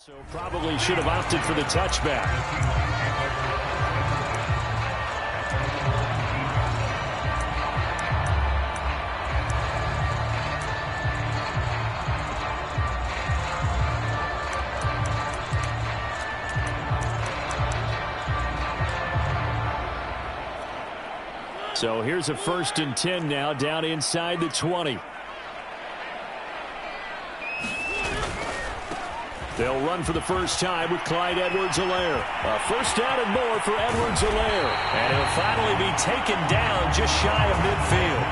So probably should have opted for the touchback. So here's a 1st and 10 now, down inside the 20. They'll run for the first time with Clyde Edwards-Helaire. A first down and more for Edwards-Helaire. And he'll finally be taken down just shy of midfield.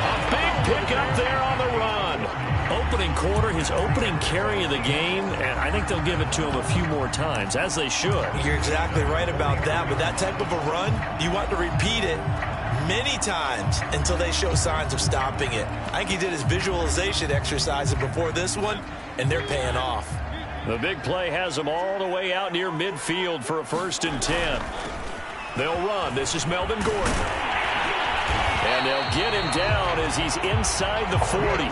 A big pickup there on the run. Opening quarter, his opening carry of the game, and I think they'll give it to him a few more times, as they should. You're exactly right about that. With that type of a run, you want to repeat it many times until they show signs of stopping it. I think he did his visualization exercises before this one, and they're paying off. The big play has them all the way out near midfield for a 1st and 10. They'll run. This is Melvin Gordon. And they'll get him down as he's inside the 40.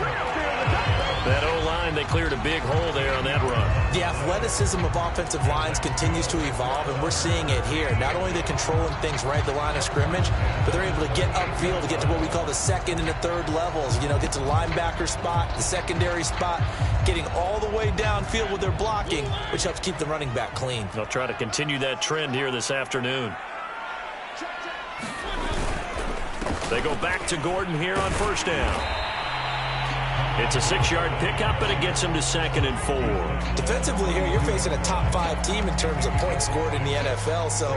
That O-line, they cleared a big hole there on that run. The athleticism of offensive lines continues to evolve, and we're seeing it here. Not only are they controlling things right at the line of scrimmage, but they're able to get upfield to get to what we call the 2nd and the 3rd levels. You know, get to the linebacker spot, the secondary spot, getting all the way downfield with their blocking, which helps keep the running back clean. They'll try to continue that trend here this afternoon. They go back to Gordon here on 1st down. It's a 6-yard pickup, but it gets him to 2nd and 4. Defensively here, you're facing a top 5 team in terms of points scored in the NFL. So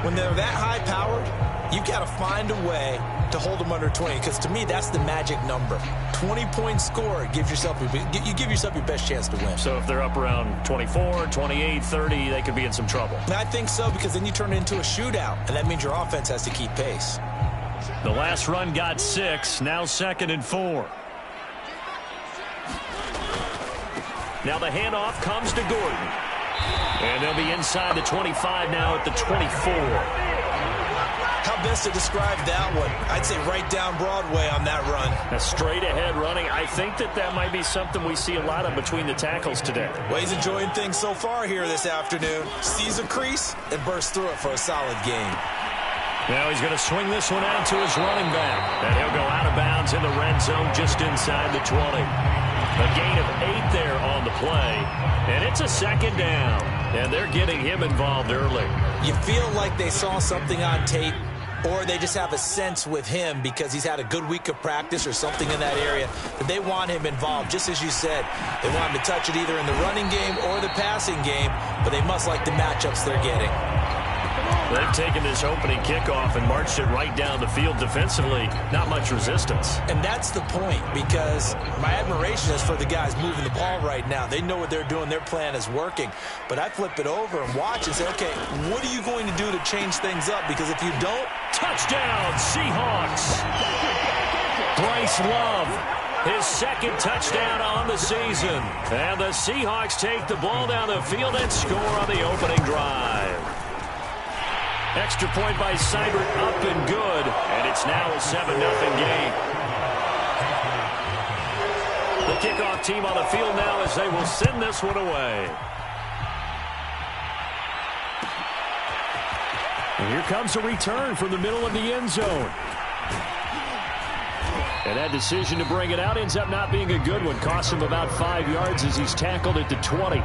when they're that high-powered, you've got to find a way to hold them under 20. Because to me, that's the magic number. 20 points scored, you give yourself your best chance to win. So if they're up around 24, 28, 30, they could be in some trouble. I think so, because then you turn it into a shootout, and that means your offense has to keep pace. The last run got 6, now 2nd and 4. Now the handoff comes to Gordon. And they'll be inside the 25 now at the 24. How best to describe that one? I'd say right down Broadway on that run. A straight ahead running. I think that might be something we see a lot of between the tackles today. Well, he's enjoying things so far here this afternoon. Sees a crease and bursts through it for a solid game. Now he's going to swing this one out to his running back. And he'll go out of bounds in the red zone just inside the 20. A gain of 8 there on the play. And it's a 2nd down. And they're getting him involved early. You feel like they saw something on tape, or they just have a sense with him because he's had a good week of practice or something in that area that they want him involved. Just as you said, they want him to touch it either in the running game or the passing game, but they must like the matchups they're getting. They've taken this opening kickoff and marched it right down the field defensively. Not much resistance. And that's the point, because my admiration is for the guys moving the ball right now. They know what they're doing. Their plan is working. But I flip it over and watch and say, okay, what are you going to do to change things up? Because if you don't... Touchdown, Seahawks! Bryce Love, his 2nd touchdown on the season. And the Seahawks take the ball down the field and score on the opening drive. Extra point by Seibert, up and good, and it's now a 7-0 game. The kickoff team on the field now as they will send this one away. And here comes a return from the middle of the end zone. And that decision to bring it out ends up not being a good one. Costs him about 5 yards as he's tackled at the 20.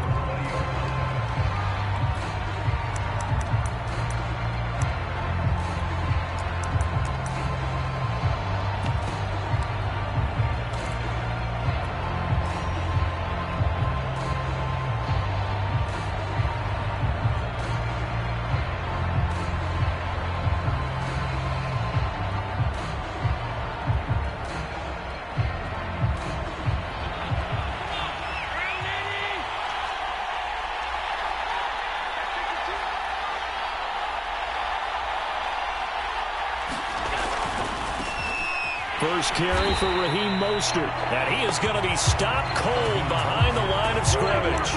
First carry for Raheem Mostert. And he is going to be stopped cold behind the line of scrimmage.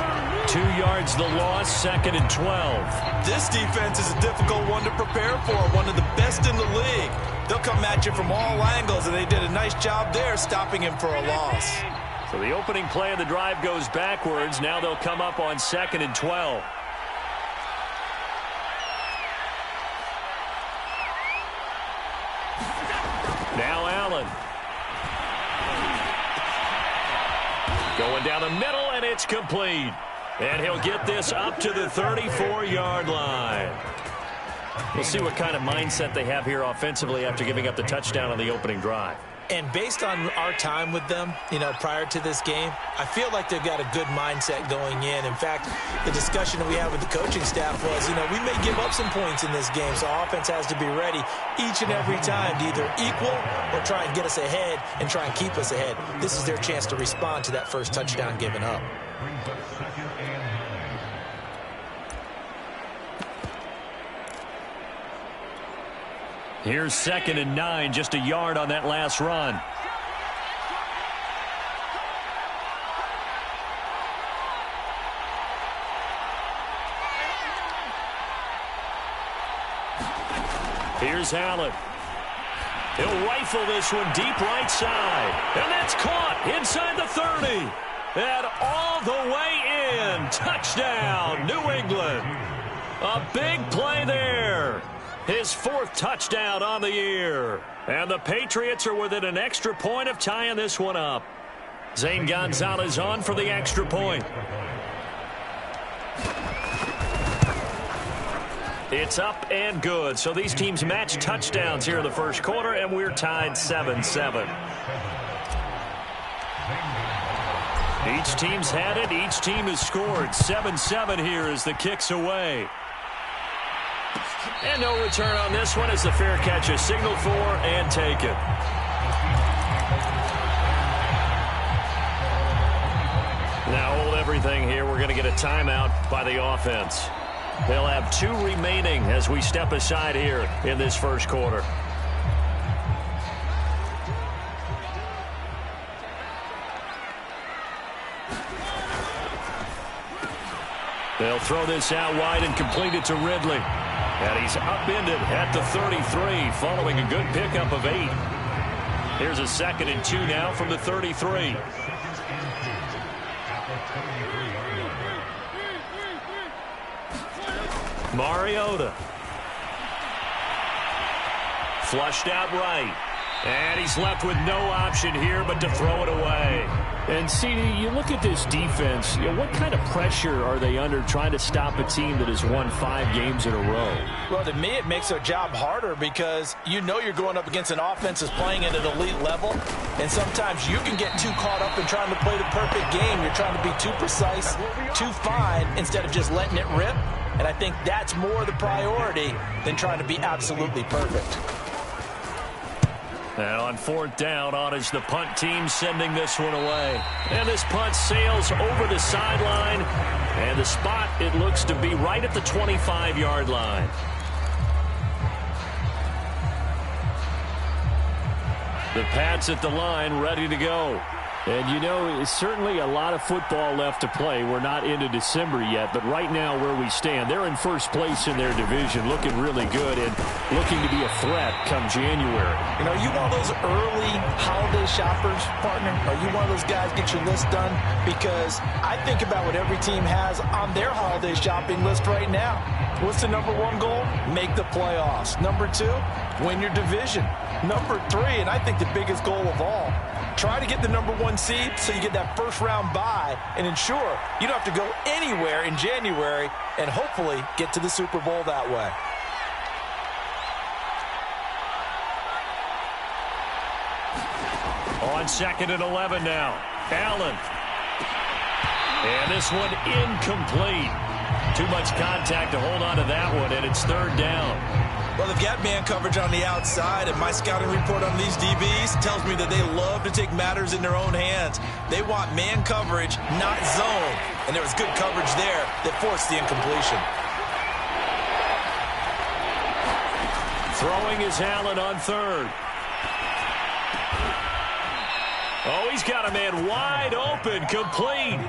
2 yards the loss, 2nd and 12. This defense is a difficult one to prepare for, one of the best in the league. They'll come at you from all angles, and they did a nice job there stopping him for a loss. So the opening play of the drive goes backwards. Now they'll come up on 2nd and 12. Now Allen. Going down the middle, and it's complete. And he'll get this up to the 34-yard line. We'll see what kind of mindset they have here offensively after giving up the touchdown on the opening drive. And based on our time with them, prior to this game, I feel like they've got a good mindset going in. In fact, the discussion that we had with the coaching staff was, we may give up some points in this game, so offense has to be ready each and every time to either equal or try and get us ahead and try and keep us ahead. This is their chance to respond to that first touchdown given up. Here's 2nd and 9, just a yard on that last run. Here's Allen. He'll rifle this one deep right side. And that's caught inside the 30. And all the way in. Touchdown, New England. A big play there. His 4th touchdown on the year. And the Patriots are within an extra point of tying this one up. Zane Gonzalez on for the extra point. It's up and good. So these teams match touchdowns here in the first quarter, and we're tied 7-7. Each team's had it. Each team has scored. 7-7 here as the kick's away. And no return on this one as the fair catch is signaled for and taken. Now hold everything here. We're going to get a timeout by the offense. They'll have 2 remaining as we step aside here in this first quarter. They'll throw this out wide and complete it to Ridley. And he's upended at the 33 following a good pickup of 8. Here's a 2nd and 2 now from the 33. Mariota. Flushed out right. And he's left with no option here but to throw it away. And, CD, you look at this defense, what kind of pressure are they under trying to stop a team that has won 5 games in a row? Well, to me, it makes their job harder because you're going up against an offense that's playing at an elite level, and sometimes you can get too caught up in trying to play the perfect game. You're trying to be too precise, too fine, instead of just letting it rip. And I think that's more the priority than trying to be absolutely perfect. And on 4th down, on is the punt team sending this one away. And this punt sails over the sideline. And the spot, it looks to be right at the 25-yard line. The Pats at the line, ready to go. And, it's certainly a lot of football left to play. We're not into December yet, but right now where we stand, they're in first place in their division, looking really good and looking to be a threat come January. Are you one of those early holiday shoppers, partner? Are you one of those guys get your list done? Because I think about what every team has on their holiday shopping list right now. What's the number 1 goal? Make the playoffs. Number 2, win your division. Number 3, and I think the biggest goal of all, try to get the number 1 seed so you get that first-round bye and ensure you don't have to go anywhere in January and hopefully get to the Super Bowl that way. On 2nd and 11 now. Allen. And this one incomplete. Too much contact to hold on to that one, and it's 3rd down. Well, they've got man coverage on the outside, and my scouting report on these DBs tells me that they love to take matters in their own hands. They want man coverage, not zone. And there was good coverage there that forced the incompletion. Throwing is Allen on 3rd. Oh, he's got a man wide open, complete.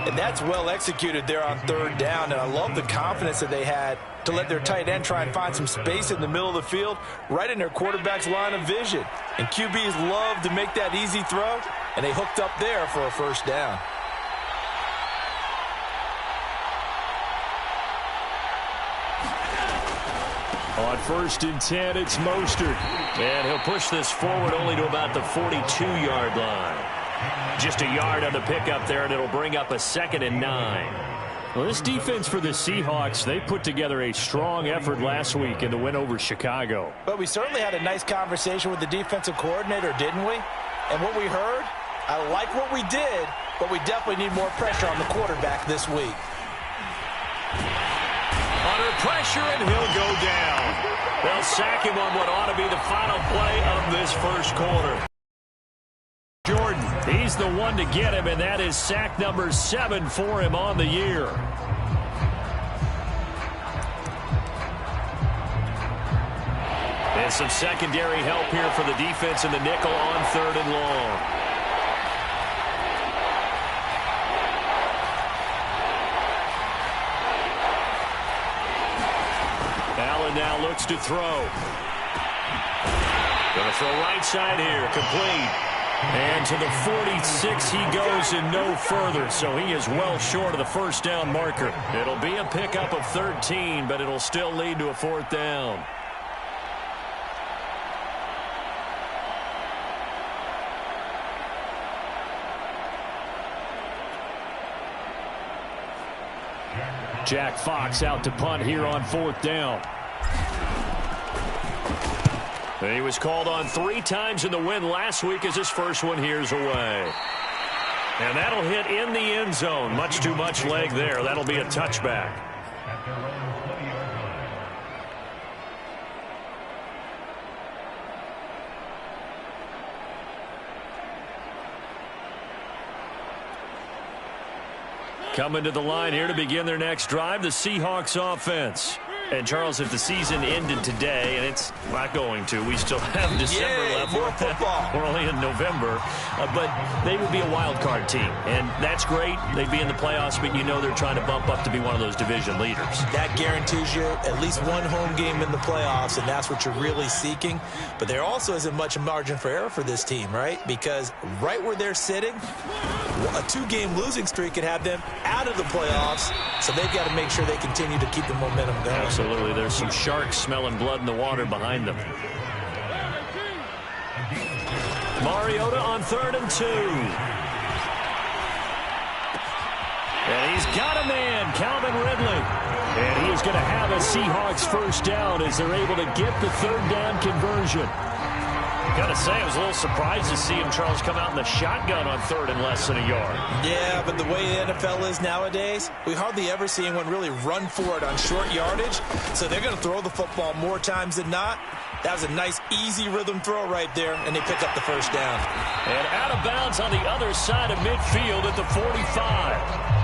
And that's well executed there on third down. And I love the confidence that they had to let their tight end try and find some space in the middle of the field, right in their quarterback's line of vision. And QBs love to make that easy throw, and they hooked up there for a first down. On 1st and 10, it's Mostert. And he'll push this forward only to about the 42-yard line. Just a yard on the pickup there, and it'll bring up a 2nd and 9. Well, this defense for the Seahawks, they put together a strong effort last week in the win over Chicago. But we certainly had a nice conversation with the defensive coordinator, didn't we? And what we heard, I like what we did, but we definitely need more pressure on the quarterback this week. Under pressure, and he'll go down. They'll sack him on what ought to be the final play of this first quarter. Jordan, he's the one to get him, and that is sack number 7 for him on the year. And some secondary help here for the defense in the nickel on 3rd and long. Allen now looks to throw. Going to throw right side here, complete. And to the 46 he goes and no further, so he is well short of the first down marker. It'll be a pickup of 13, but it'll still lead to a 4th down. Jack Fox out to punt here on 4th down. And he was called on 3 times in the win last week as his first one here's away. And that'll hit in the end zone. Much too much leg there. That'll be a touchback. Coming to the line here to begin their next drive, the Seahawks offense. And, Charles, if the season ended today, and it's not going to, we still have December left. More football. We're only in November. But they would be a wild card team. And that's great. They'd be in the playoffs, but you know they're trying to bump up to be one of those division leaders. That guarantees you at least one home game in the playoffs, and that's what you're really seeking. But there also isn't much margin for error for this team, right? Because right where they're sitting, a 2-game losing streak could have them out of the playoffs, so they've got to make sure they continue to keep the momentum going. Absolutely. There's some sharks smelling blood in the water behind them. Mariota on 3rd and 2. And he's got a man, Calvin Ridley. And he is going to have a Seahawks first down as they're able to get the 3rd down conversion. Gotta say, I was a little surprised to see him, Charles, come out in the shotgun on 3rd and less than a yard. Yeah, but the way the NFL is nowadays, we hardly ever see anyone really run for it on short yardage. So they're going to throw the football more times than not. That was a nice, easy rhythm throw right there, and they pick up the first down. And out of bounds on the other side of midfield at the 45.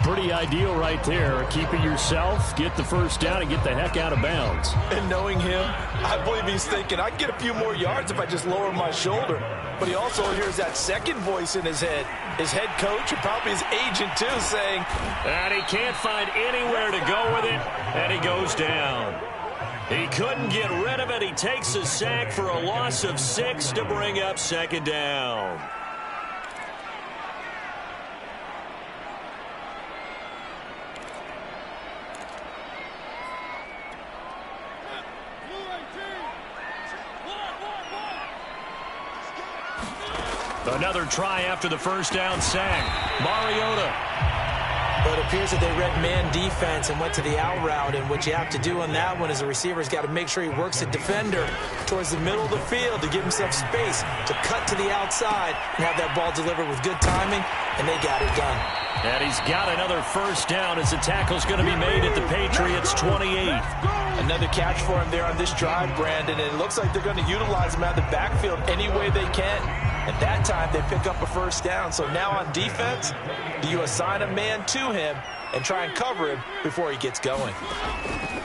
Pretty ideal right there. Keep it yourself, get the first down, and get the heck out of bounds. And knowing him, I believe he's thinking, I can get a few more yards if I just lower my shoulder. But he also hears that second voice in his head coach, and probably his agent too, saying, and he can't find anywhere to go with it, and he goes down. He couldn't get rid of it. He takes a sack for a loss of 6 to bring up 2nd down. Another try after the first down sack. Mariota. But it appears that they read man defense and went to the out route, and what you have to do on that one is the receiver's got to make sure he works the defender towards the middle of the field to give himself space to cut to the outside and have that ball delivered with good timing, and they got it done. And he's got another first down as the tackle's going to be made at the Patriots' 28. Another catch for him there on this drive, Brandon, and it looks like they're going to utilize him out of the backfield any way they can. At that time, they pick up a first down. So now on defense, do you assign a man to him and try and cover him before he gets going?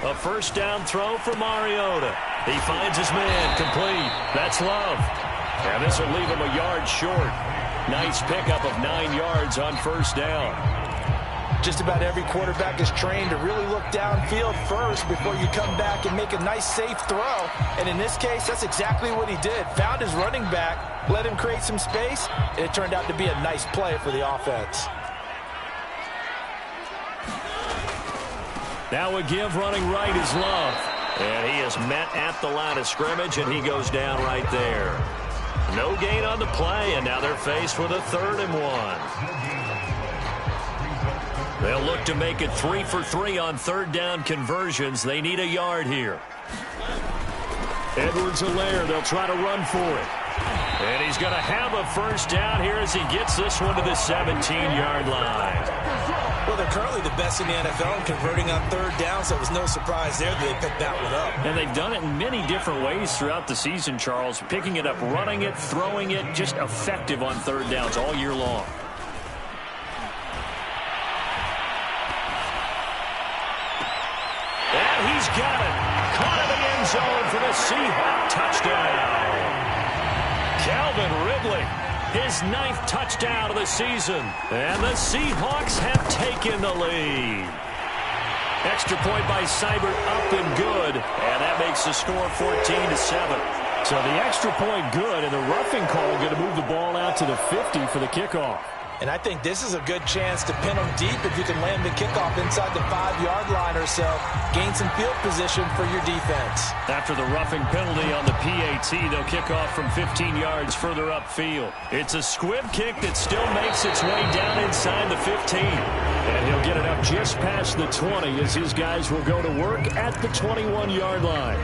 A first down throw for Mariota. He finds his man, complete. That's Love. And this will leave him a yard short. Nice pickup of 9 yards on first down. Just about every quarterback is trained to really look downfield first before you come back and make a nice, safe throw. And in this case, that's exactly what he did. Found his running back, let him create some space, and it turned out to be a nice play for the offense. Now a give running right is Love. And he is met at the line of scrimmage, and he goes down right there. No gain on the play, and now they're faced with a 3rd and 1. They'll look to make it 3 for 3 on 3rd down conversions. They need a yard here. Edwards-Helaire, they'll try to run for it. And he's going to have a 1st down here as he gets this one to the 17-yard line. Well, they're currently the best in the NFL in converting on 3rd down, so it was no surprise there that they picked that one up. And they've done it in many different ways throughout the season, Charles. Picking it up, running it, throwing it, just effective on 3rd downs all year long. And he's got it. Caught in the end zone for the Seahawks touchdown. Calvin Ridley, his 9th touchdown of the season. And the Seahawks have taken the lead. Extra point by Seibert, up and good. And that makes the score 14-7. So the extra point good, and the roughing call going to move the ball out to the 50 for the kickoff. And I think this is a good chance to pin them deep if you can land the kickoff inside the 5-yard line or so. Gain some field position for your defense. After the roughing penalty on the PAT, they'll kick off from 15 yards further upfield. It's a squib kick that still makes its way down inside the 15. And he'll get it up just past the 20 as his guys will go to work at the 21-yard line.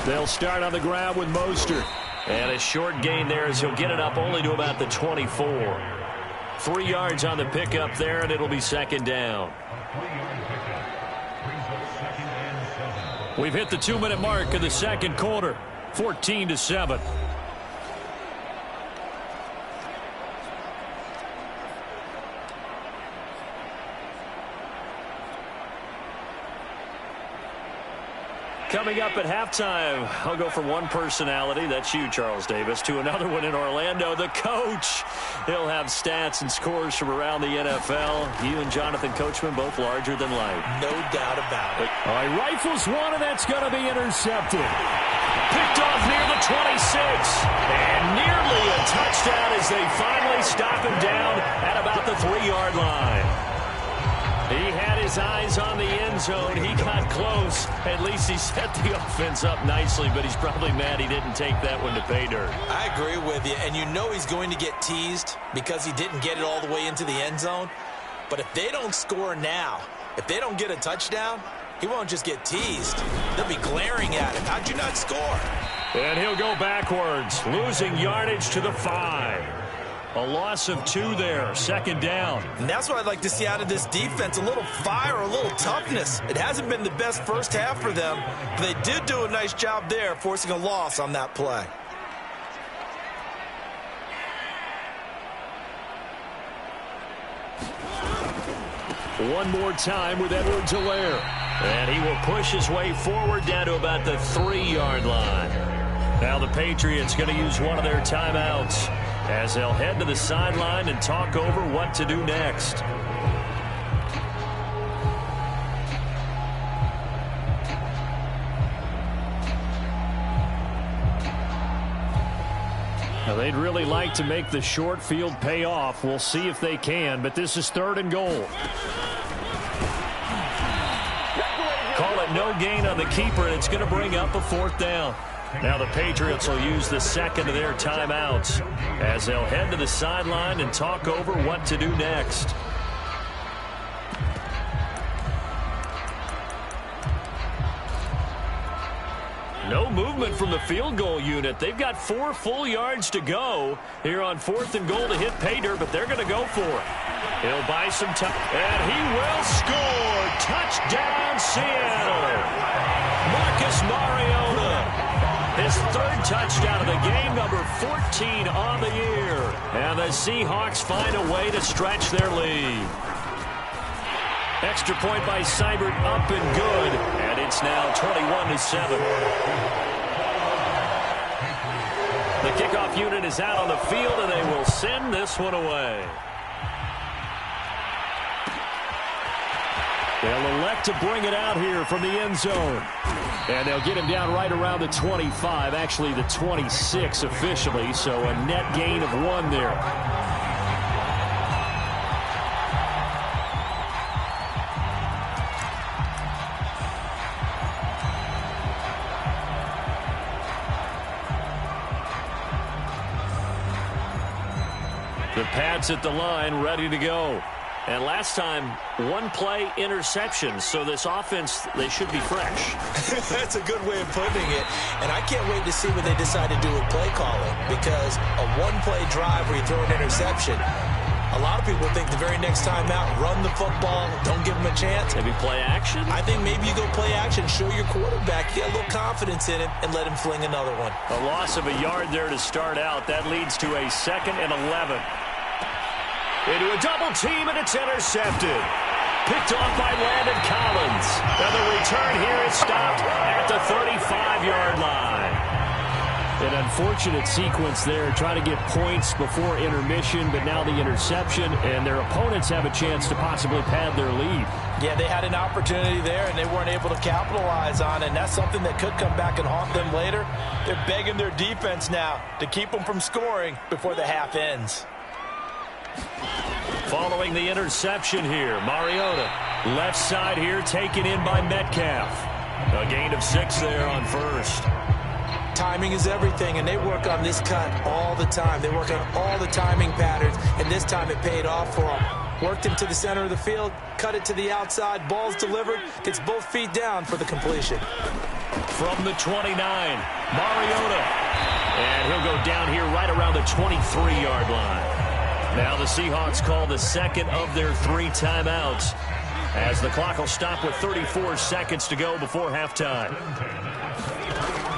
They'll start on the ground with Mostert. And a short gain there as he'll get it up only to about the 24. 3 yards on the pickup there, and it'll be 2nd down. We've hit the 2-minute mark of the 2nd quarter. 14-7. Coming up at halftime, I'll go from one personality, that's you, Charles Davis, to another one in Orlando, the coach. He'll have stats and scores from around the NFL. You and Jonathan Coachman both larger than life. No doubt about it. All right, rifles one, and that's going to be intercepted. Picked off near the 26. And nearly a touchdown as they finally stop him down at about the 3-yard line. He had his eyes on the end zone. He got close. At least he set the offense up nicely, but he's probably mad he didn't take that one to pay dirt. I agree with you, and you know he's going to get teased because he didn't get it all the way into the end zone. But if they don't score now, if they don't get a touchdown, he won't just get teased. They'll be glaring at him. How'd you not score? And he'll go backwards, losing yardage to the 5. A loss of 2 there, 2nd down. And that's what I'd like to see out of this defense, a little fire, a little toughness. It hasn't been the best first half for them, but they did do a nice job there, forcing a loss on that play. One more time with Edwards-Helaire. And he will push his way forward down to about the 3-yard line. Now the Patriots going to use one of their timeouts as they'll head to the sideline and talk over what to do next. Now they'd really like to make the short field pay off. We'll see if they can, but this is 3rd and goal. Call it no gain on the keeper, and it's going to bring up a 4th down. Now the Patriots will use the 2nd of their timeouts as they'll head to the sideline and talk over what to do next. No movement from the field goal unit. They've got 4 full yards to go here on 4th and goal to hit pay dirt, but they're going to go for it. He'll buy some time, and he will score. Touchdown, Seattle. Marcus Mariota. His 3rd touchdown of the game, number 14 on the year. And the Seahawks find a way to stretch their lead. Extra point by Seibert, up and good. And it's now 21-7. The kickoff unit is out on the field, and they will send this one away. They'll elect to bring it out here from the end zone. And they'll get him down right around the 25, actually the 26 officially, so a net gain of 1 there. The Pats at the line, ready to go. And last time, 1 play interception. So this offense, they should be fresh. That's a good way of putting it. And I can't wait to see what they decide to do with play calling. Because a 1-play drive where you throw an interception, a lot of people think the very next time out, run the football, don't give them a chance. Maybe play action? I think maybe you go play action, show your quarterback, get a little confidence in him, and let him fling another one. A loss of a yard there to start out. That leads to a 2nd and 11. Into a double team, and it's intercepted. Picked off by Landon Collins. And the return here is stopped at the 35-yard line. An unfortunate sequence there, trying to get points before intermission, but now the interception, and their opponents have a chance to possibly pad their lead. Yeah, they had an opportunity there, and they weren't able to capitalize on it, and that's something that could come back and haunt them later. They're begging their defense now to keep them from scoring before the half ends. Following the interception here, Mariota. Left side here, taken in by Metcalf. A gain of 6 there on 1st. Timing is everything, and they work on this cut all the time. They work on all the timing patterns, and this time it paid off for them. Worked him to the center of the field, cut it to the outside, ball's delivered, gets both feet down for the completion. From the 29, Mariota. And he'll go down here right around the 23-yard line. Now the Seahawks call the 2nd of their 3 timeouts, as the clock will stop with 34 seconds to go before halftime.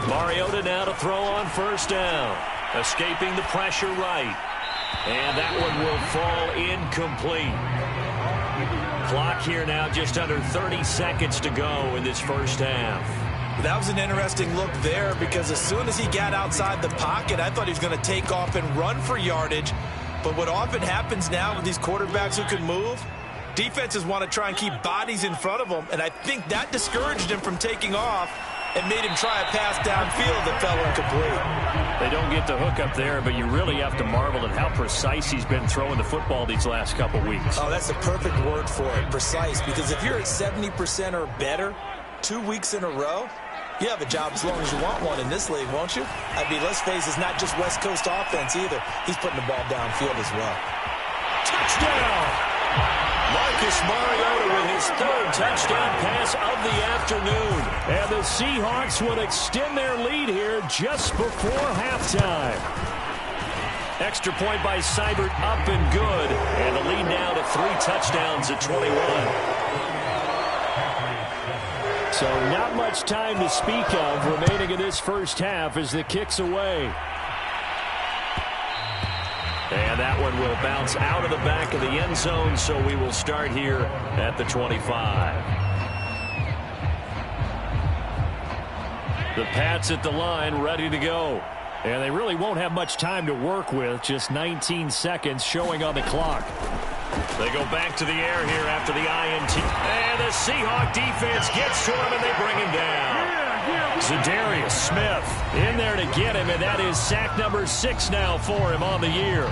Mariota now to throw on 1st down, escaping the pressure right. And that one will fall incomplete. Clock here now just under 30 seconds to go in this 1st half. That was an interesting look there, because as soon as he got outside the pocket, I thought he was going to take off and run for yardage. But what often happens now with these quarterbacks who can move, defenses want to try and keep bodies in front of them, and I think that discouraged him from taking off and made him try a pass downfield that fell incomplete. They don't get the hook up there, but you really have to marvel at how precise he's been throwing the football these last couple weeks. Oh, that's the perfect word for it, precise, because if you're at 70% or better 2 weeks in a row, you have a job as long as you want one in this league, won't you? I mean, let's face it, it's not just West Coast offense either. He's putting the ball downfield as well. Touchdown! Marcus Mariota with his 3rd touchdown pass of the afternoon. And the Seahawks will extend their lead here just before halftime. Extra point by Seibert, up and good. And the lead now to 3 touchdowns at 21. So not much time to speak of remaining in this 1st half as the kick's away. And that one will bounce out of the back of the end zone, so we will start here at the 25. The Pats at the line, ready to go. And they really won't have much time to work with, just 19 seconds showing on the clock. They go back to the air here after the INT. And the Seahawk defense gets to him, and they bring him down. Zadarius Smith in there to get him, and that is sack number 6 now for him on the year.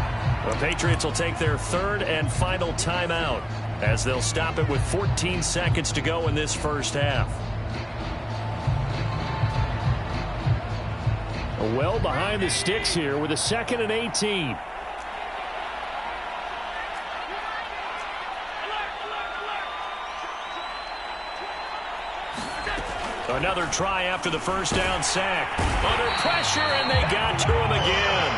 The Patriots will take their 3rd and final timeout, as they'll stop it with 14 seconds to go in this 1st half. Well behind the sticks here with a 2nd and 18. Another try after the first down sack. Under pressure, and they got to him again.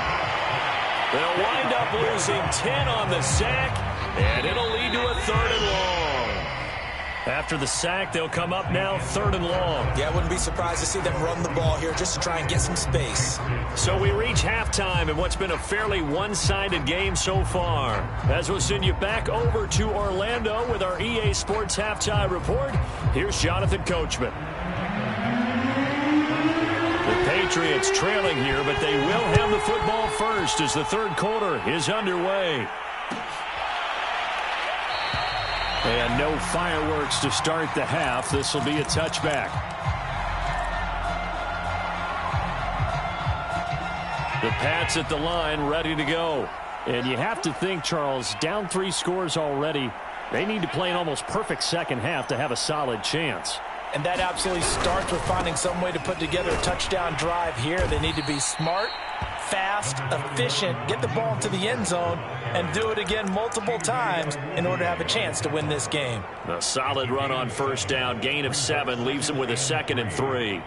They'll wind up losing 10 on the sack, and it'll lead to a 3rd and long. After the sack, they'll come up now 3rd and long. Yeah, I wouldn't be surprised to see them run the ball here just to try and get some space. So we reach halftime in what's been a fairly one-sided game so far. As we'll send you back over to Orlando with our EA Sports Halftime Report, here's Jonathan Coachman. The Patriots trailing here, but they will have the football first as the 3rd quarter is underway. And no fireworks to start the half. This will be a touchback. The Pats at the line, ready to go. And you have to think, Charles, down 3 scores already. They need to play an almost perfect second half to have a solid chance. And that absolutely starts with finding some way to put together a touchdown drive here. They need to be smart, fast, efficient, get the ball into the end zone, and do it again multiple times in order to have a chance to win this game. A solid run on first down. Gain of 7 leaves them with a 2nd and 3.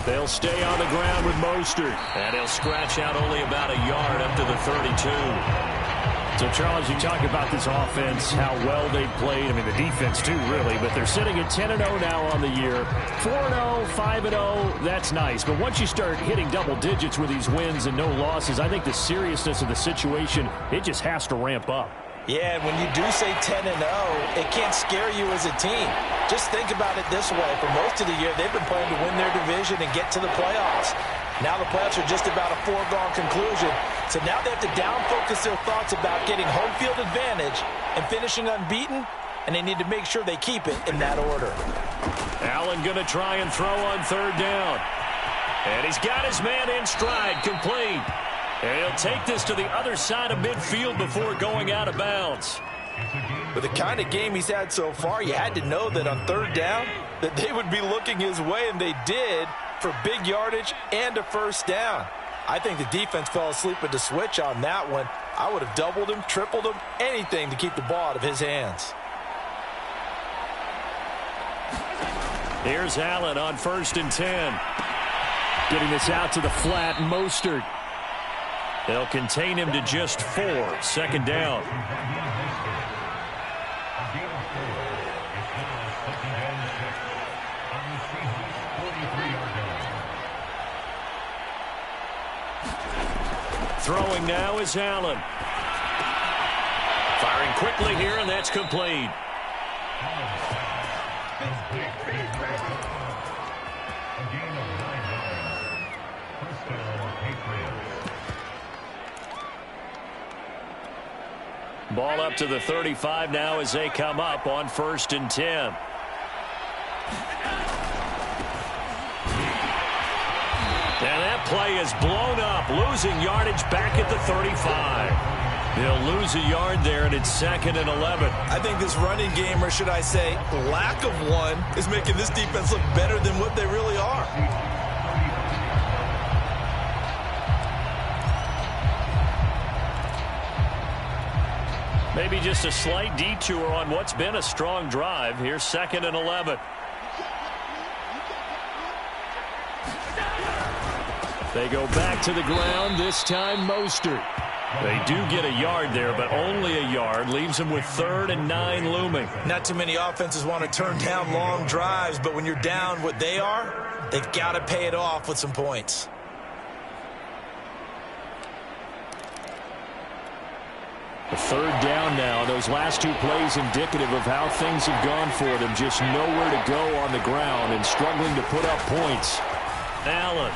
They'll stay on the ground with Mostert. And he'll scratch out only about a yard up to the 32. So, Charles, you talk about this offense, how well they've played. I mean, the defense, too, really. But they're sitting at 10-0 now on the year. 4-0, 5-0, that's nice. But once you start hitting double digits with these wins and no losses, I think the seriousness of the situation, it just has to ramp up. Yeah, and when you do say 10-0, it can't scare you as a team. Just think about it this way. For most of the year, they've been playing to win their division and get to the playoffs. Now the playoffs are just about a foregone conclusion. So now they have to down-focus their thoughts about getting home field advantage and finishing unbeaten, and they need to make sure they keep it in that order. Allen going to try and throw on 3rd down. And he's got his man in stride, complete. And he'll take this to the other side of midfield before going out of bounds. With the kind of game he's had so far, you had to know that on 3rd down that they would be looking his way, and they did, for big yardage and a first down. I think the defense fell asleep at the switch on that one. I would have doubled him, tripled him, anything to keep the ball out of his hands. Here's Allen on 1st and 10. Getting this out to the flat, Mostert. They'll contain him to just 4. 2nd down. Throwing now is Allen. Firing quickly here, and that's complete. Ball up to the 35 now as they come up on 1st and 10. And that play is blown up, losing yardage back at the 35. They'll lose a yard there, and it's 2nd and 11. I think this running game, or should I say lack of one, is making this defense look better than what they really are. Maybe just a slight detour on what's been a strong drive. Here's 2nd and 11. They go back to the ground, this time Mostert. They do get a yard there, but only a yard. Leaves them with 3rd and 9 looming. Not too many offenses want to turn down long drives, but when you're down what they are, they've got to pay it off with some points. The 3rd down now. Those last 2 plays indicative of how things have gone for them. Just nowhere to go on the ground and struggling to put up points. Allen.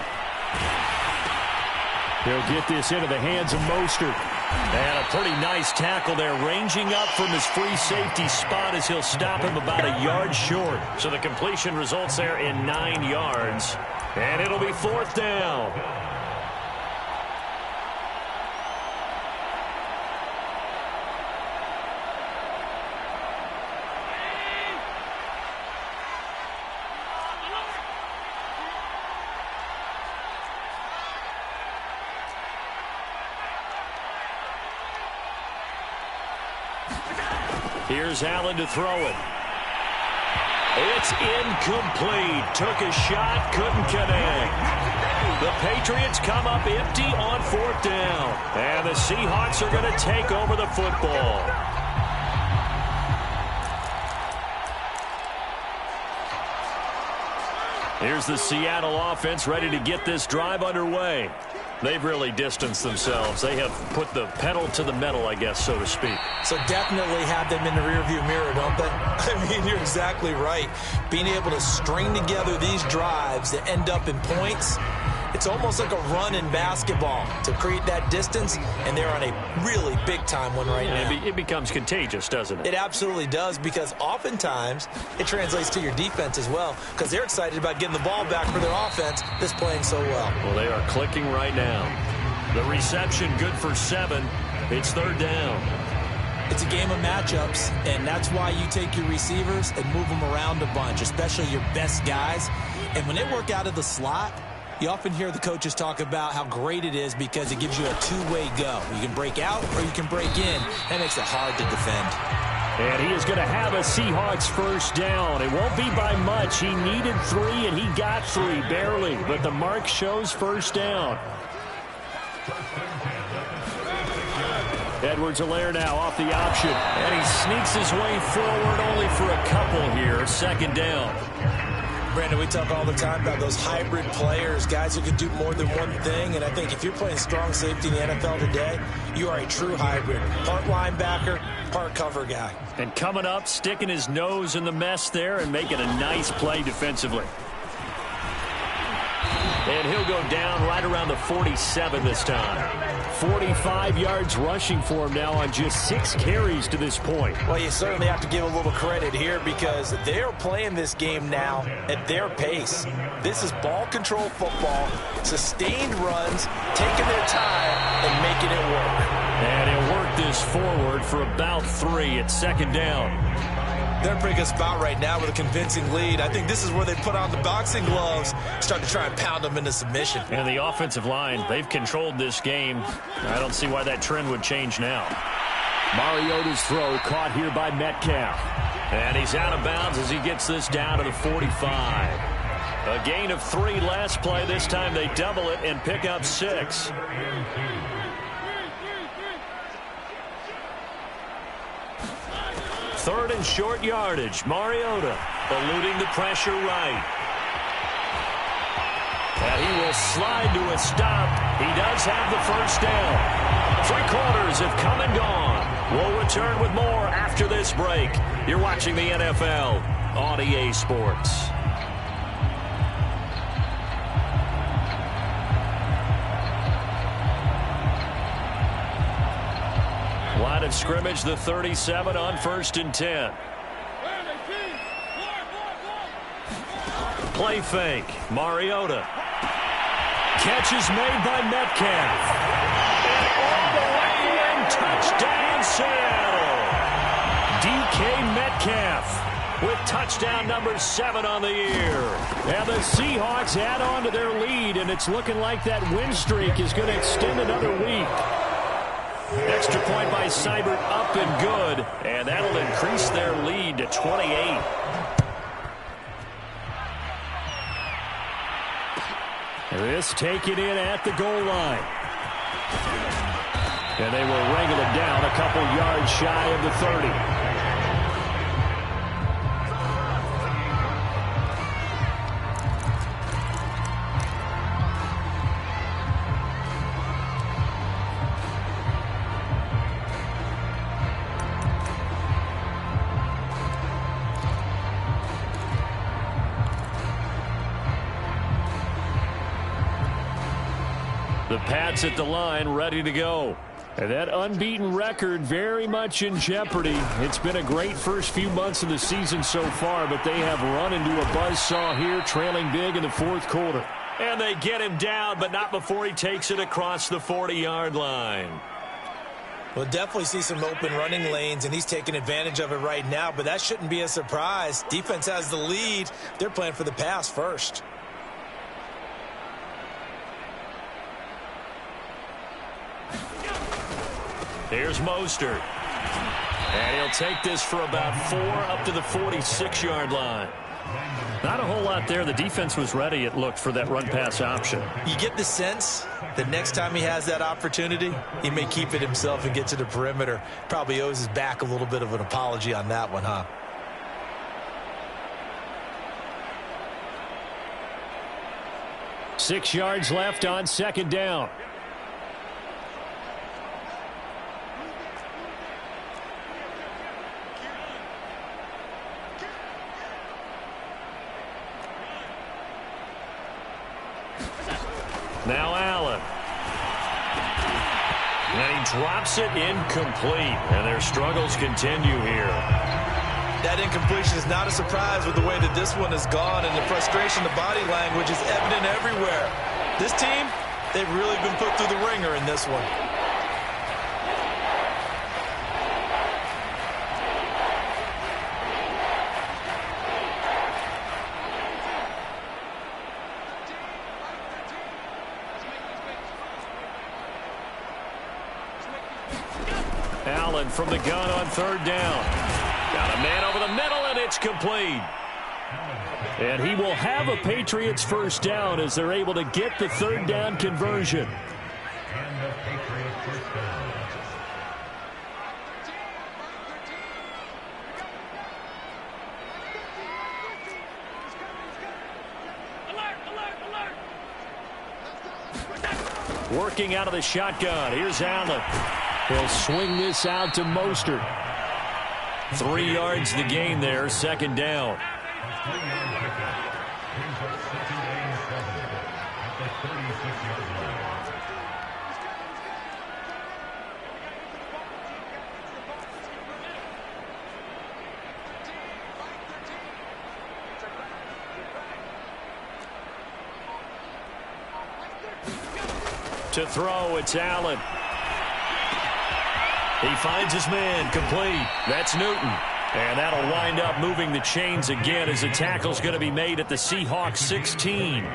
They'll get this into the hands of Mostert. And a pretty nice tackle there, ranging up from his free safety spot as he'll stop him about a yard short. So the completion results there in 9 yards. And it'll be 4th down. Here's Allen to throw it. It's incomplete. Took a shot, couldn't connect. The Patriots come up empty on 4th down. And the Seahawks are going to take over the football. Here's the Seattle offense ready to get this drive underway. They've really distanced themselves. They have put the pedal to the metal, I guess, so to speak. So definitely have them in the rearview mirror, don't they? I mean, you're exactly right. Being able to string together these drives that end up in points, it's almost like a run in basketball to create that distance, and they're on a really big-time one right now. It becomes contagious, doesn't it? It absolutely does, because oftentimes it translates to your defense as well, because they're excited about getting the ball back for their offense that's playing so well. Well, they are clicking right now. The reception good for 7. It's 3rd down. It's a game of matchups, and that's why you take your receivers and move them around a bunch, especially your best guys. And when they work out of the slot, you often hear the coaches talk about how great it is because it gives you a two-way go. You can break out or you can break in. That makes it hard to defend. And he is going to have a Seahawks 1st down. It won't be by much. He needed 3, and he got 3, barely. But the mark shows 1st down. Edwards-Helaire now off the option. And he sneaks his way forward only for a couple here. 2nd down. Brandon, we talk all the time about those hybrid players, guys who can do more than one thing, and I think if you're playing strong safety in the NFL today, you are a true hybrid. Part linebacker, part cover guy. And coming up, sticking his nose in the mess there and making a nice play defensively. And he'll go down right around the 47 this time. 45 yards rushing for him now on just 6 carries to this point. Well, you certainly have to give a little credit here because they're playing this game now at their pace. This is ball control football, sustained runs, taking their time and making it work. And he'll work this forward for about 3 at 2nd down. They're in a pretty good spot right now with a convincing lead. I think this is where they put on the boxing gloves, start to try and pound them into submission. And the offensive line, they've controlled this game. I don't see why that trend would change now. Mariota's throw caught here by Metcalf. And he's out of bounds as he gets this down to the 45. A gain of 3 last play. This time they double it and pick up 6. Third and short yardage. Mariota eluding the pressure right. And he will slide to a stop. He does have the 1st down. 3 quarters have come and gone. We'll return with more after this break. You're watching the NFL on EA Sports. Line of scrimmage, the 37 on 1st and 10. Play fake. Mariota. Catch is made by Metcalf. And all the way in. Touchdown, Seattle. DK Metcalf with touchdown number 7 on the year. And the Seahawks add on to their lead, and it's looking like that win streak is going to extend another week. Extra point by Seibert up and good, and that'll increase their lead to 28. This taken in at the goal line. And they will wrangle it down a couple yards shy of the 30. The Pats at the line, ready to go. And that unbeaten record very much in jeopardy. It's been a great first few months of the season so far, but they have run into a buzzsaw here, trailing big in the 4th quarter. And they get him down, but not before he takes it across the 40-yard line. We'll definitely see some open running lanes, and he's taking advantage of it right now, but that shouldn't be a surprise. Defense has the lead. They're playing for the pass first. Here's Mostert. And he'll take this for about 4 up to the 46-yard line. Not a whole lot there. The defense was ready, it looked, for that run-pass option. You get the sense that next time he has that opportunity, he may keep it himself and get to the perimeter. Probably owes his back a little bit of an apology on that one, huh? Six yards left on second down. Now Allen. And he drops it incomplete. And their struggles continue here. That incompletion is not a surprise with the way that this one has gone, and the frustration, the body language is evident everywhere. This team, they've really been put through the ringer in this one. Allen from the gun on third down. Got a man over the middle, and it's complete. And he will have a Patriots first down as they're able to get the third down conversion. Working out of the shotgun. Here's Allen. He'll swing this out to Mostert. 3 yards the gain there, second down. To throw, it's Allen. He finds his man, complete. That's Newton. And that'll wind up moving the chains again as the tackle's going to be made at the Seahawks 16.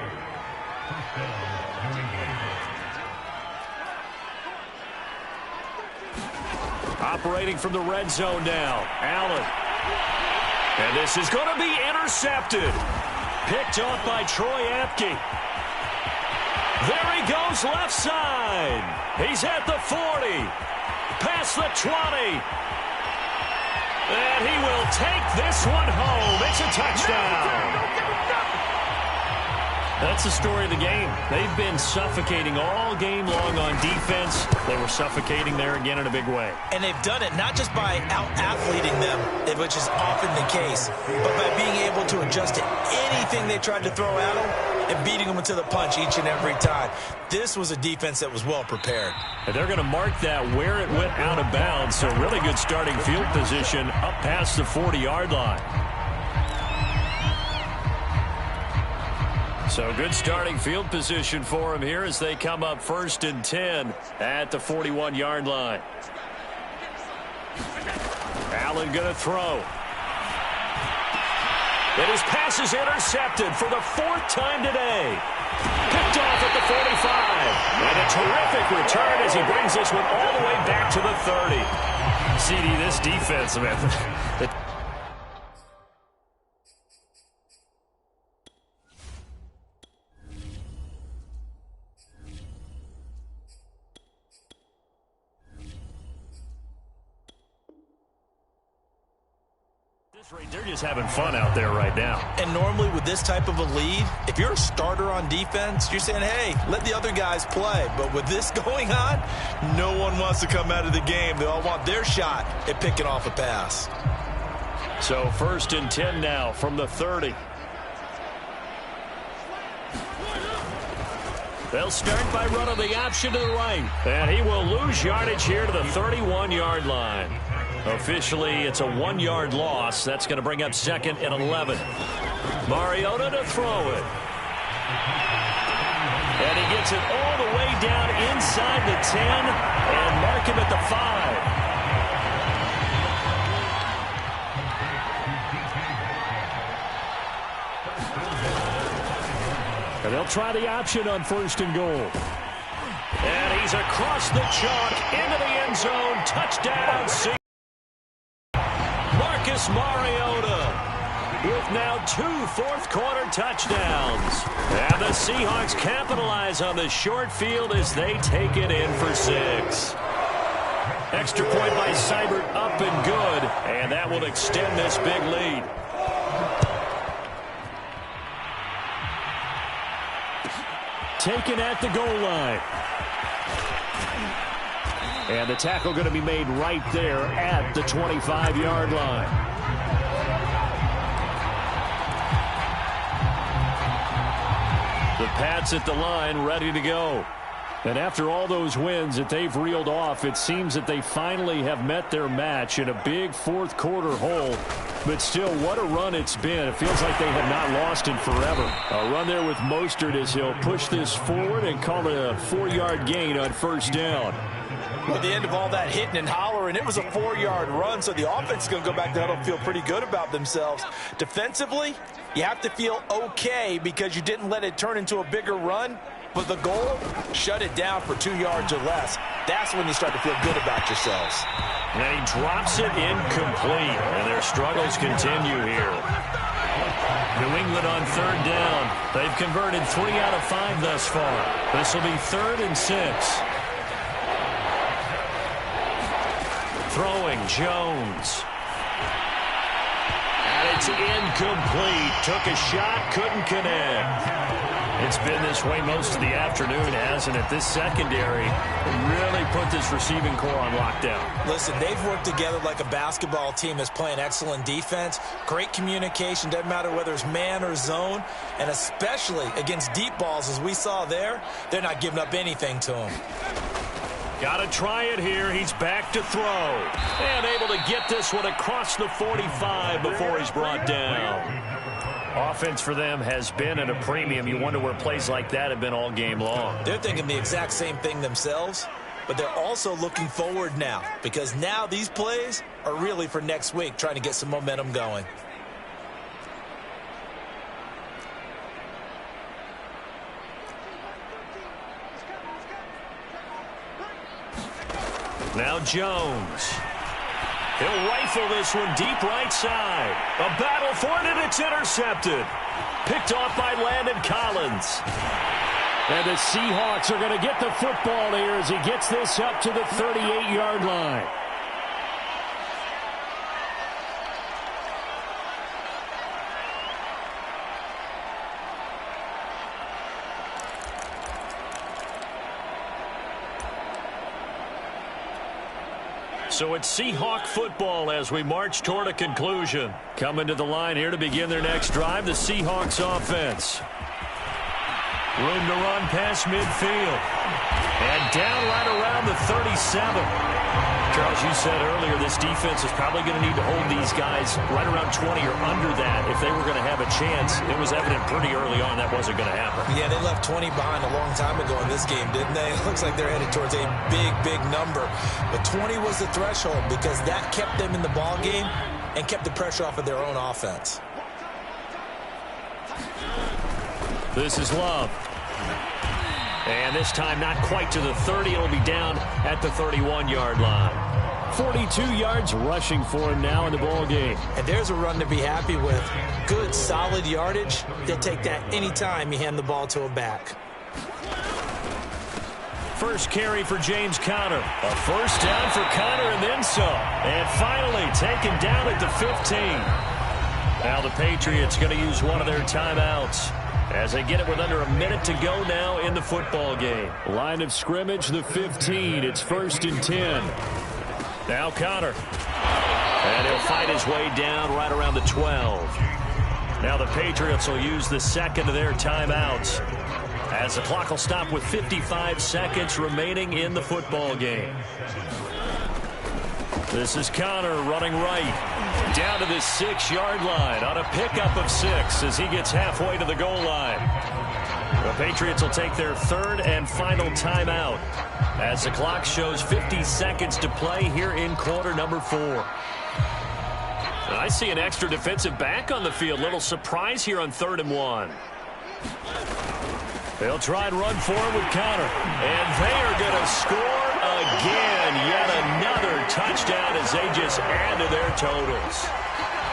Operating from the red zone now, Allen. And this is going to be intercepted. Picked off by Troy Apke. There he goes left side. He's at the 40. Past the 20. And he will take this one home. It's a touchdown. That's the story of the game. They've been suffocating all game long on defense. They were suffocating there again in a big way. And they've done it not just by out-athleting them, which is often the case, but by being able to adjust to anything they tried to throw at them and beating them into the punch each and every time. This was a defense that was well prepared. And they're going to mark that where it went out of bounds. So really good starting field position up past the 40-yard line. So good starting field position for him here as they come up 1st and 10 at the 41-yard line. Allen going to throw. And his pass is intercepted for the 4th time today. Picked off at the 45. And a terrific return as he brings this one all the way back to the 30. CD, this defense, man. They're just having fun out there right now. And normally with this type of a lead, if you're a starter on defense, you're saying, hey, let the other guys play. But with this going on, no one wants to come out of the game. They all want their shot at picking off a pass. So 1st and 10 now from the 30. They'll start by running the option to the right. And he will lose yardage here to the 31-yard line. Officially, it's a 1-yard loss. That's going to bring up 2nd and 11. Mariota to throw it. And he gets it all the way down inside the 10 and mark him at the 5. And they'll try the option on 1st and goal. And he's across the chalk into the end zone. Touchdown. Marcus Mariota with now 2 fourth-quarter touchdowns. And the Seahawks capitalize on the short field as they take it in for 6. Extra point by Seibert, up and good, and that will extend this big lead. Taken at the goal line. And the tackle going to be made right there at the 25-yard line. The Pats at the line, ready to go. And after all those wins that they've reeled off, it seems that they finally have met their match in a big fourth-quarter hole. But still, what a run it's been. It feels like they have not lost in forever. A run there with Mostert as he'll push this forward and call it a 4-yard gain on first down. At the end of all that hitting and hollering, it was a 4-yard run, so the offense is going to go back to huddle and feel pretty good about themselves. Defensively, you have to feel okay because you didn't let it turn into a bigger run, but the goal, shut it down for 2 yards or less. That's when you start to feel good about yourselves. And he drops it incomplete, and their struggles continue here. New England on third down. They've converted 3 out of 5 thus far. This will be 3rd and 6. Throwing, Jones. And it's incomplete. Took a shot, couldn't connect. It's been this way most of the afternoon, hasn't it? This secondary really put this receiving core on lockdown. Listen, they've worked together like a basketball team that's playing excellent defense. Great communication, doesn't matter whether it's man or zone. And especially against deep balls, as we saw there, they're not giving up anything to them. Got to try it here. He's back to throw. And able to get this one across the 45 before he's brought down. Offense for them has been at a premium. You wonder where plays like that have been all game long. They're thinking the exact same thing themselves, but they're also looking forward now because now these plays are really for next week, trying to get some momentum going. Now Jones. He'll rifle this one deep right side. A battle for it, and it's intercepted. Picked off by Landon Collins. And the Seahawks are going to get the football here as he gets this up to the 38-yard line. So it's Seahawk football as we march toward a conclusion. Coming to the line here to begin their next drive, the Seahawks offense. Room to run past midfield. And down right around the 37. Charles, you said earlier this defense is probably going to need to hold these guys right around 20 or under that if they were going to have a chance. It was evident pretty early on that wasn't going to happen. Yeah, they left 20 behind a long time ago in this game, didn't they? It looks like they're headed towards a big, big number. But 20 was the threshold because that kept them in the ball game and kept the pressure off of their own offense. This is Love. And this time not quite to the 30. It'll be down at the 31-yard line. 42 yards rushing for him now in the ball game. And there's a run to be happy with. Good, solid yardage. They'll take that anytime you hand the ball to a back. First carry for James Conner. A first down for Conner and then some. And finally taken down at the 15. Now the Patriots going to use one of their timeouts as they get it with under a minute to go now in the football game. Line of scrimmage, the 15. It's 1st and 10. Now Conner. And he'll fight his way down right around the 12. Now the Patriots will use the second of their timeouts as the clock will stop with 55 seconds remaining in the football game. This is Conner running right. Down to the 6-yard line on a pickup of 6 as he gets halfway to the goal line. The Patriots will take their third and final timeout as the clock shows 50 seconds to play here in quarter number 4. And I see an extra defensive back on the field. Little surprise here on 3rd and 1. They'll try and run for it with Conner. And they are going to score again. Yet another touchdown as they just add to their totals.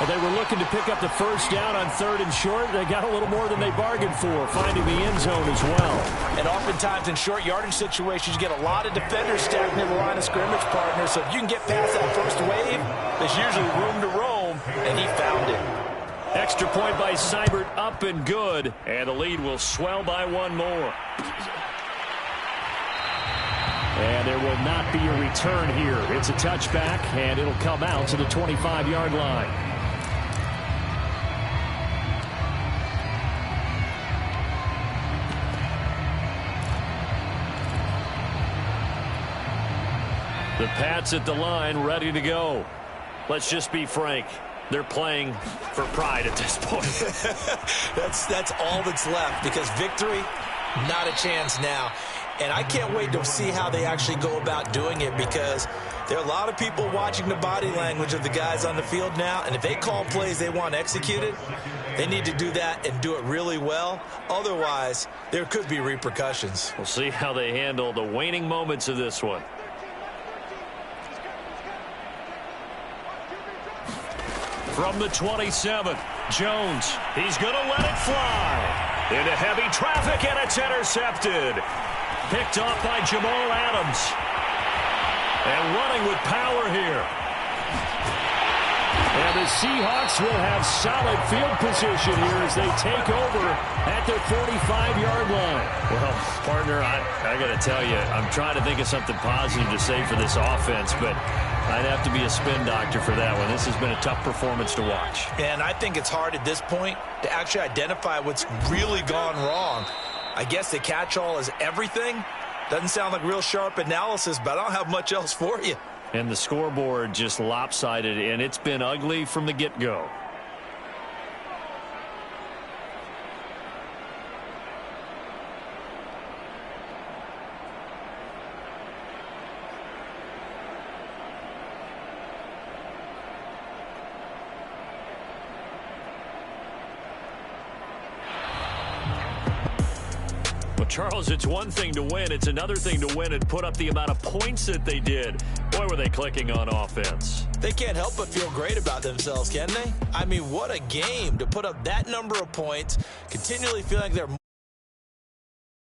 Well, they were looking to pick up the first down on 3rd and short. They got a little more than they bargained for, finding the end zone as well. And oftentimes in short yardage situations, you get a lot of defenders stacked near the line of scrimmage, partner. So if you can get past that first wave, there's usually room to roam, and he found it. Extra point by Seibert, up and good. And the lead will swell by one more. And there will not be a return here. It's a touchback, and it'll come out to the 25-yard line. The Pats at the line, ready to go. Let's just be frank. They're playing for pride at this point. That's all that's left, because victory, not a chance now. And I can't wait to see how they actually go about doing it, because there are a lot of people watching the body language of the guys on the field now, and if they call plays they want executed, they need to do that and do it really well. Otherwise, there could be repercussions. We'll see how they handle the waning moments of this one. From the 27, Jones. He's going to let it fly. Into heavy traffic, and it's intercepted. Picked off by Jamal Adams. And running with power here. And the Seahawks will have solid field position here as they take over at their 45-yard line. Well, partner, I got to tell you, I'm trying to think of something positive to say for this offense, but I'd have to be a spin doctor for that one. This has been a tough performance to watch. And I think it's hard at this point to actually identify what's really gone wrong. I guess the catch-all is everything. Doesn't sound like real sharp analysis, but I don't have much else for you. And the scoreboard just lopsided, and it's been ugly from the get-go. Charles, it's one thing to win. It's another thing to win and put up the amount of points that they did. Boy, were they clicking on offense. They can't help but feel great about themselves, can they? I mean, what a game to put up that number of points, continually feeling like they're